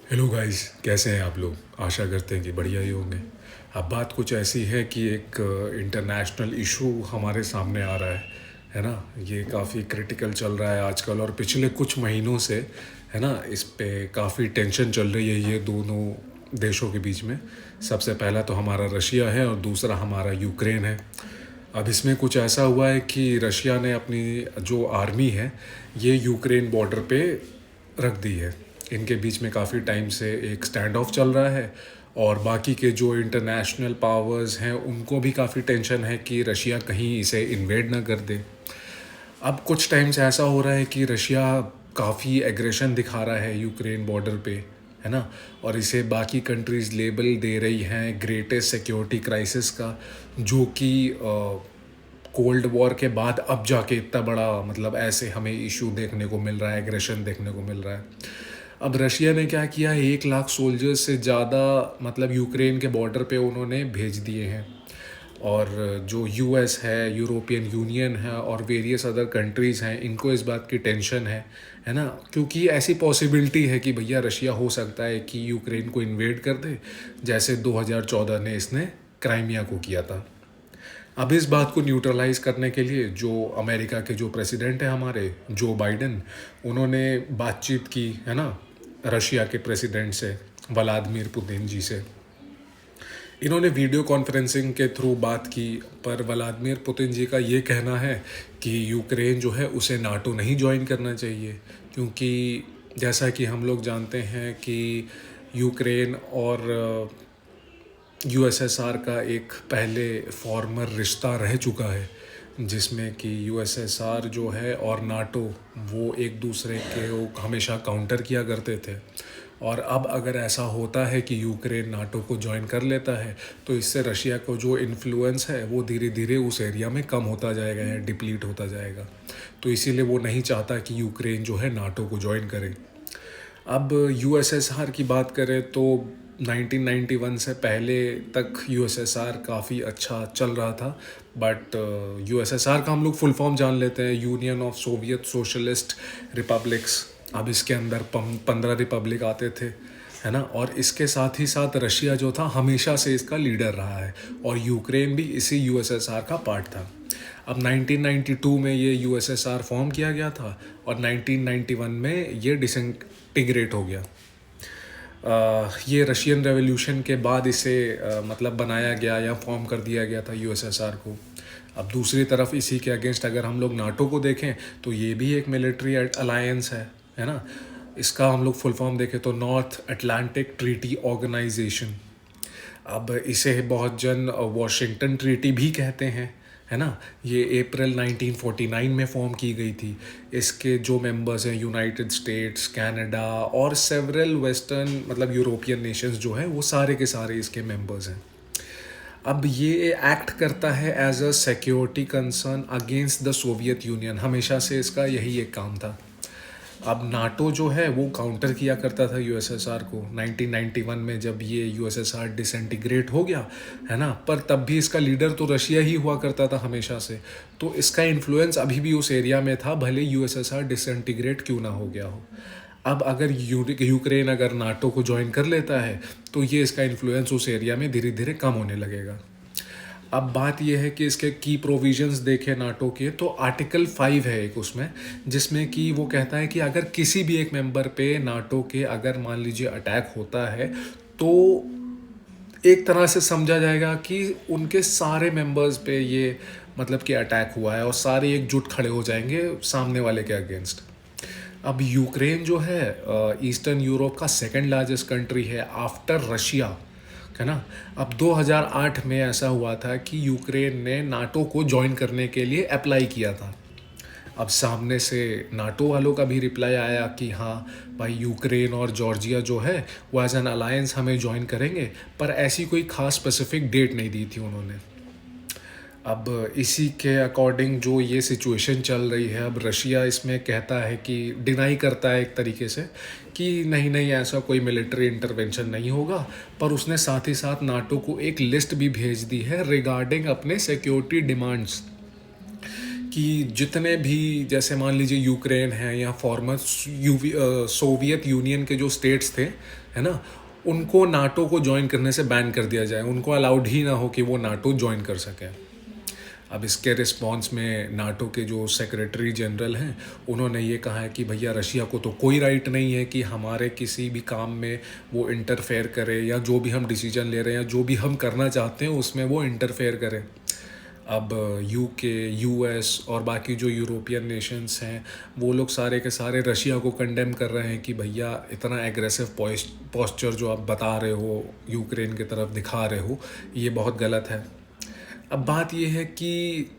Hello guys, कैसे हैं आप लोग। आशा करते हैं कि बढ़िया ही होंगे। अब बात कुछ ऐसी है कि एक इंटरनेशनल इशू हमारे सामने आ रहा है ना। ये काफ़ी क्रिटिकल चल रहा है आजकल और पिछले कुछ महीनों से, है ना। इस पे काफ़ी टेंशन चल रही है ये दोनों देशों के बीच में। सबसे पहला तो हमारा रशिया है और दूसरा हमारा यूक्रेन है। अब इसमें कुछ ऐसा हुआ है कि रशिया ने अपनी जो आर्मी है ये यूक्रेन बॉर्डर पे रख दी है। इनके बीच में काफ़ी टाइम से एक स्टैंड ऑफ चल रहा है और बाकी के जो इंटरनेशनल पावर्स हैं उनको भी काफ़ी टेंशन है कि रशिया कहीं इसे इन्वेड ना कर दे। अब कुछ टाइम से ऐसा हो रहा है कि रशिया काफ़ी एग्रेशन दिखा रहा है यूक्रेन बॉर्डर पे, है ना। और इसे बाकी कंट्रीज़ लेबल दे रही हैं ग्रेटेस्ट सिक्योरिटी क्राइसिस का, जो कि कोल्ड वॉर के बाद अब जाके इतना बड़ा मतलब ऐसे हमें इशू देखने को मिल रहा है, एग्रेशन देखने को मिल रहा है। अब रशिया ने क्या किया, 1 लाख सोल्जर्स से ज़्यादा मतलब यूक्रेन के बॉर्डर पे उन्होंने भेज दिए हैं। और जो यूएस है, यूरोपियन यूनियन है और वेरियस अदर कंट्रीज़ हैं, इनको इस बात की टेंशन है ना। क्योंकि ऐसी पॉसिबिलिटी है कि भैया रशिया हो सकता है कि यूक्रेन को इन्वेड कर दे, जैसे 2014 ने इसने क्राइमिया को किया था। अब इस बात को न्यूट्रलाइज करने के लिए जो अमेरिका के जो प्रेसिडेंट हैं हमारे जो बाइडन, उन्होंने बातचीत की, है ना, रशिया के प्रेसिडेंट से, व्लादिमीर पुतिन जी से। इन्होंने वीडियो कॉन्फ्रेंसिंग के थ्रू बात की। पर व्लादिमीर पुतिन जी का ये कहना है कि यूक्रेन जो है उसे नाटो नहीं ज्वाइन करना चाहिए, क्योंकि जैसा कि हम लोग जानते हैं कि यूक्रेन और यूएसएसआर का एक पहले फॉर्मर रिश्ता रह चुका है, जिसमें कि यूएसएसआर जो है और नाटो वो एक दूसरे के वो हमेशा काउंटर किया करते थे। और अब अगर ऐसा होता है कि यूक्रेन नाटो को ज्वाइन कर लेता है तो इससे रशिया को जो इन्फ्लुएंस है वो धीरे धीरे उस एरिया में कम होता जाएगा या डिप्लीट होता जाएगा। तो इसीलिए वो नहीं चाहता कि यूक्रेन जो है नाटो को ज्वाइन करे। अब यूएसएसआर की बात करें तो 1991 से पहले तक यूएसएसआर काफ़ी अच्छा चल रहा था। बट यूएसएसआर का हम लोग फुल फॉर्म जान लेते हैं, union of Soviet socialist republics. अब इसके अंदर 15 रिपब्लिक आते थे, है ना। और इसके साथ ही साथ रशिया जो था हमेशा से इसका लीडर रहा है और यूक्रेन भी इसी यूएसएसआर का पार्ट था। अब 1992 में ये यूएसएसआर फॉर्म किया गया था और 1991 में ये डिसइंटीग्रेट हो गया। ये रशियन रेवोल्यूशन के बाद इसे मतलब बनाया गया या फॉर्म कर दिया गया था यूएसएसआर को। अब दूसरी तरफ इसी के अगेंस्ट अगर हम लोग नाटो को देखें तो ये भी एक मिलिट्री अलायंस है ना। इसका हम लोग फुल फॉर्म देखें तो नॉर्थ अटलांटिक ट्रीटी ऑर्गेनाइजेशन। अब इसे बहुत जन वॉशिंगटन ट्रीटी भी कहते हैं, है ना। ये अप्रैल 1949 में फॉर्म की गई थी। इसके जो मेंबर्स हैं यूनाइटेड स्टेट्स, कनाडा और सेवरल वेस्टर्न मतलब यूरोपियन नेशंस जो हैं वो सारे के सारे इसके मेंबर्स हैं। अब ये एक्ट करता है as a security concern against the Soviet Union, हमेशा से इसका यही एक काम था। अब नाटो जो है वो काउंटर किया करता था यूएसएसआर को 1991 में जब ये यूएसएसआर डिसइंटीग्रेट हो गया, है ना। पर तब भी इसका लीडर तो रशिया ही हुआ करता था हमेशा से। तो इसका इन्फ्लुएंस अभी भी उस एरिया में था, भले यूएसएसआर डिसइंटीग्रेट क्यों ना हो गया हो। अब अगर यूक्रेन अगर नाटो को ज्वाइन कर लेता है तो ये इसका इन्फ्लुएंस उस एरिया में धीरे धीरे कम होने लगेगा। अब बात यह है कि इसके की प्रोविजंस देखें नाटो के तो आर्टिकल 5 है एक उसमें, जिसमें कि वो कहता है कि अगर किसी भी एक मेंबर पे नाटो के अगर मान लीजिए अटैक होता है तो एक तरह से समझा जाएगा कि उनके सारे मेंबर्स पे ये मतलब कि अटैक हुआ है और सारे एकजुट खड़े हो जाएंगे सामने वाले के अगेंस्ट। अब यूक्रेन जो है ईस्टर्न यूरोप का सेकंड लार्जेस्ट कंट्री है आफ्टर रशिया, है ना। अब 2008 में ऐसा हुआ था कि यूक्रेन ने नाटो को ज्वाइन करने के लिए अप्लाई किया था। अब सामने से नाटो वालों का भी रिप्लाई आया कि हाँ भाई, यूक्रेन और जॉर्जिया जो है वो एज एन अलायंस हमें ज्वाइन करेंगे, पर ऐसी कोई खास स्पेसिफिक डेट नहीं दी थी उन्होंने। अब इसी के अकॉर्डिंग जो ये सिचुएशन चल रही है, अब रशिया इसमें कहता है कि डिनाई करता है एक तरीके से कि नहीं नहीं ऐसा कोई मिलिट्री इंटरवेंशन नहीं होगा। पर उसने साथ ही साथ नाटो को एक लिस्ट भी भेज दी है रिगार्डिंग अपने सिक्योरिटी डिमांड्स, कि जितने भी, जैसे मान लीजिए यूक्रेन है या फॉर्मर सोवियत यूनियन के जो स्टेट्स थे, है ना, उनको नाटो को ज्वाइन करने से बैन कर दिया जाए, उनको अलाउड ही ना हो कि वो नाटो ज्वाइन कर सकें। अब इसके रिस्पॉन्स में नाटो के जो सेक्रेटरी जनरल हैं उन्होंने ये कहा है कि भैया रशिया को तो कोई राइट नहीं है कि हमारे किसी भी काम में वो इंटरफेयर करे, या जो भी हम डिसीजन ले रहे हैं या जो भी हम करना चाहते हैं उसमें वो इंटरफेयर करे। अब यूके, यूएस और बाकी जो यूरोपियन नेशंस हैं वो लोग सारे के सारे रशिया को कंडेम कर रहे हैं कि भैया इतना एग्रेसिव पोस्चर जो आप बता रहे हो, यूक्रेन की तरफ दिखा रहे हो, ये बहुत गलत है। अब बात ये है कि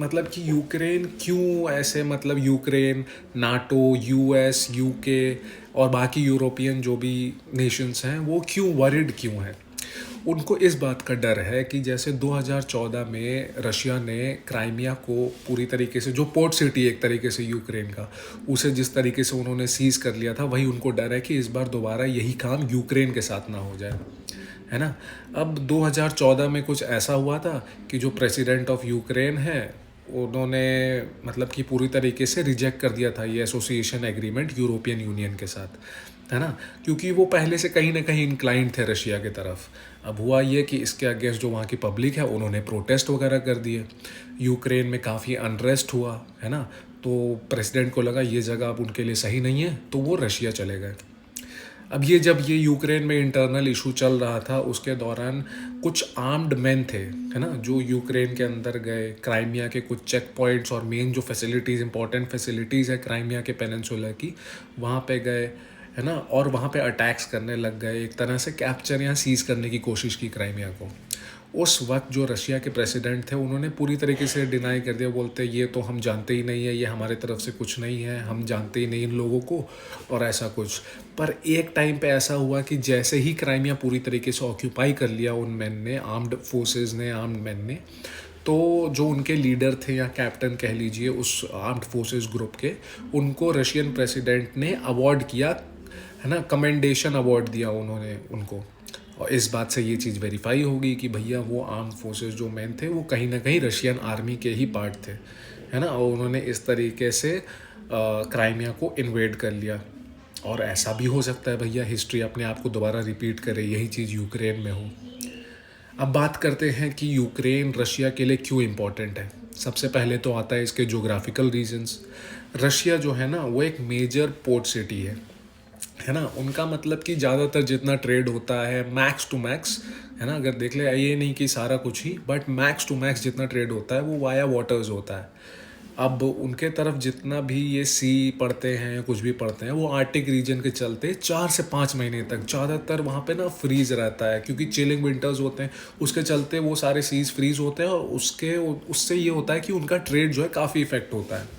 मतलब कि यूक्रेन क्यों ऐसे, मतलब यूक्रेन, नाटो, यूएस, यूके और बाकी यूरोपियन जो भी नेशंस हैं वो क्यों वरिड क्यों हैं? उनको इस बात का डर है कि जैसे 2014 में रशिया ने क्राइमिया को पूरी तरीके से, जो पोर्ट सिटी एक तरीके से यूक्रेन का, उसे जिस तरीके से उन्होंने सीज कर लिया था, वही उनको डर है कि इस बार दोबारा यही काम यूक्रेन के साथ ना हो जाए, है ना। अब 2014 में कुछ ऐसा हुआ था कि जो प्रेसिडेंट ऑफ यूक्रेन है उन्होंने मतलब कि पूरी तरीके से रिजेक्ट कर दिया था ये एसोसिएशन एग्रीमेंट यूरोपियन यूनियन के साथ, है ना, क्योंकि वो पहले से कहीं ना कहीं इंक्लाइंड थे रशिया की तरफ। अब हुआ ये कि इसके अगेंस्ट जो वहाँ की पब्लिक है उन्होंने प्रोटेस्ट वगैरह कर दिए, यूक्रेन में काफ़ी अनरेस्ट हुआ, है ना, तो प्रेसिडेंट को लगा ये जगह अब उनके लिए सही नहीं है, तो वो रशिया चले गए। अब ये जब ये यूक्रेन में इंटरनल इशू चल रहा था उसके दौरान कुछ आर्म्ड मैन थे, है ना, जो यूक्रेन के अंदर गए, क्राइमिया के कुछ चेक पॉइंट्स और मेन जो फैसिलिटीज़, इंपॉर्टेंट फैसिलिटीज़ है क्राइमिया के पेनिनसुला की, वहाँ पे गए, है ना, और वहाँ पे अटैक्स करने लग गए, एक तरह से कैप्चर या सीज करने की कोशिश की क्राइमिया को। उस वक्त जो रशिया के प्रेसिडेंट थे उन्होंने पूरी तरीके से डिनाई कर दिया, बोलते ये तो हम जानते ही नहीं है, ये हमारे तरफ से कुछ नहीं है, हम जानते ही नहीं इन लोगों को, और ऐसा कुछ। पर एक टाइम पे ऐसा हुआ कि जैसे ही क्राइमिया पूरी तरीके से ऑक्यूपाई कर लिया उन मैन ने, आर्म्ड फोर्सेस ने, आर्म्ड मैन ने, तो जो उनके लीडर थे या कैप्टन कह लीजिए उस आर्म्ड फोर्सेस ग्रुप के, उनको रशियन प्रेसिडेंट ने अवार्ड किया, है ना, कमेंडेशन अवार्ड दिया उन्होंने उनको। और इस बात से ये चीज़ वेरीफाई होगी कि भैया वो आर्म फोर्सेस जो मैन थे वो कहीं ना कहीं रशियन आर्मी के ही पार्ट थे, है ना, और उन्होंने इस तरीके से क्राइमिया को इन्वेड कर लिया। और ऐसा भी हो सकता है भैया हिस्ट्री अपने आप को दोबारा रिपीट करे, यही चीज़ यूक्रेन में हो। अब बात करते हैं कि यूक्रेन रशिया के लिए क्यों इम्पोर्टेंट है। सबसे पहले तो आता है इसके जोग्राफिकल रीजंस। रशिया जो है ना वो एक मेजर पोर्ट सिटी है ना, उनका मतलब कि ज़्यादातर जितना ट्रेड होता है मैक्स टू मैक्स, है ना, अगर देख ले, ये नहीं कि सारा कुछ ही, बट मैक्स टू मैक्स जितना ट्रेड होता है वो वाया वाटर्स होता है। अब उनके तरफ जितना भी ये सी पढ़ते हैं, कुछ भी पढ़ते हैं, वो आर्टिक रीजन के चलते 4 से 5 महीने तक ज़्यादातर वहाँ पे ना फ्रीज रहता है, क्योंकि चिलिंग विंटर्स होते हैं, उसके चलते वो सारे सीज फ्रीज होते हैं, और उससे ये होता है कि उनका ट्रेड जो है काफ़ी इफेक्ट होता है।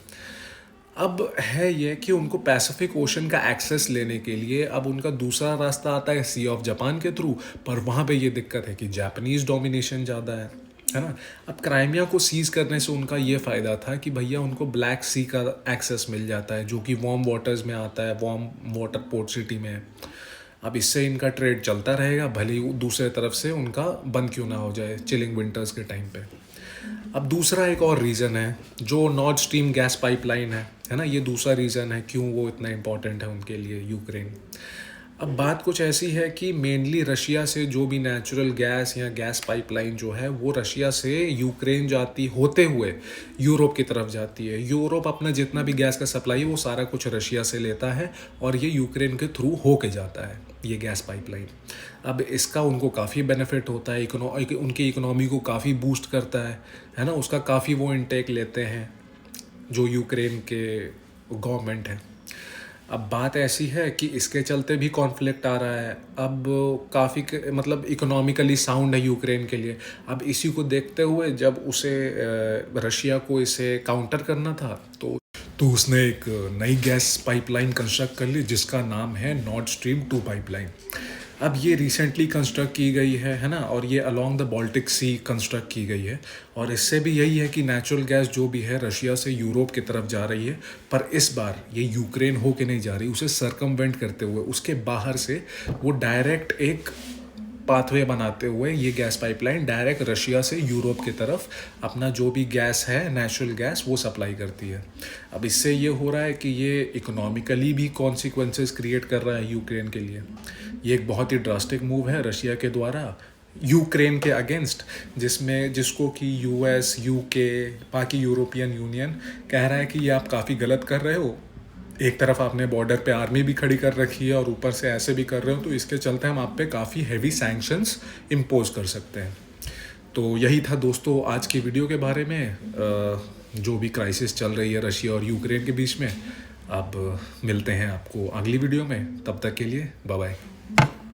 अब है ये कि उनको पैसिफिक ओशन का एक्सेस लेने के लिए अब उनका दूसरा रास्ता आता है सी ऑफ जापान के थ्रू, पर वहाँ पे ये दिक्कत है कि जापानीज़ डोमिनेशन ज़्यादा है ना। अब क्राइमिया को सीज करने से उनका ये फ़ायदा था कि भैया उनको ब्लैक सी का एक्सेस मिल जाता है, जो कि वार्म वाटर्स में आता है, वार्म वाटर पोर्ट सिटी में है। अब इससे इनका ट्रेड चलता रहेगा, भले ही दूसरे तरफ से उनका बंद क्यों ना हो जाए चिलिंग विंटर्स के टाइम पे। अब दूसरा एक और रीज़न है जो नॉर्थ स्ट्रीम गैस पाइपलाइन है ना, ये दूसरा रीज़न है क्यों वो इतना इम्पोर्टेंट है उनके लिए यूक्रेन। अब बात कुछ ऐसी है कि मेनली रशिया से जो भी नेचुरल गैस या गैस पाइपलाइन जो है वो रशिया से यूक्रेन जाती होते हुए यूरोप की तरफ जाती है। यूरोप अपना जितना भी गैस का सप्लाई है वो सारा कुछ रशिया से लेता है, और ये यूक्रेन के थ्रू होके जाता है ये गैस पाइपलाइन। अब इसका उनको काफ़ी बेनिफिट होता है, उनकी इकोनॉमी को काफ़ी बूस्ट करता है ना, उसका काफ़ी वो इनटेक लेते हैं जो यूक्रेन के गवर्नमेंट है। अब बात ऐसी है कि इसके चलते भी कॉन्फ्लिक्ट आ रहा है, अब काफ़ी मतलब इकोनॉमिकली साउंड है यूक्रेन के लिए। अब इसी को देखते हुए जब उसे रशिया को इसे काउंटर करना था तो उसने एक नई गैस पाइपलाइन कंस्ट्रक्ट कर ली जिसका नाम है नॉर्थ स्ट्रीम 2 पाइपलाइन। अब ये रिसेंटली कंस्ट्रक्ट की गई है ना, और ये along the Baltic Sea construct की गई है, और इससे भी यही है कि नेचुरल गैस जो भी है रशिया से यूरोप की तरफ जा रही है, पर इस बार ये यूक्रेन होके नहीं जा रही, उसे सरकमवेंट करते हुए उसके बाहर से वो डायरेक्ट एक पाथवे बनाते हुए ये गैस पाइपलाइन डायरेक्ट रशिया से यूरोप की तरफ अपना जो भी गैस है, नेचुरल गैस, वो सप्लाई करती है। अब इससे ये हो रहा है कि ये इकोनॉमिकली भी कॉन्सिक्वेंसेस क्रिएट कर रहा है यूक्रेन के लिए। ये एक बहुत ही ड्रास्टिक मूव है रशिया के द्वारा यूक्रेन के अगेंस्ट, जिसको कि यूएस, यूके, बाकी यूरोपियन यूनियन कह रहा है कि ये आप काफ़ी गलत कर रहे हो। एक तरफ आपने बॉर्डर पे आर्मी भी खड़ी कर रखी है और ऊपर से ऐसे भी कर रहे हो, तो इसके चलते हम आप पे काफ़ी हैवी सैंक्शंस इम्पोज कर सकते हैं। तो यही था दोस्तों आज की वीडियो के बारे में, जो भी क्राइसिस चल रही है रशिया और यूक्रेन के बीच में। अब मिलते हैं आपको अगली वीडियो में, तब तक के लिए बाय बाय।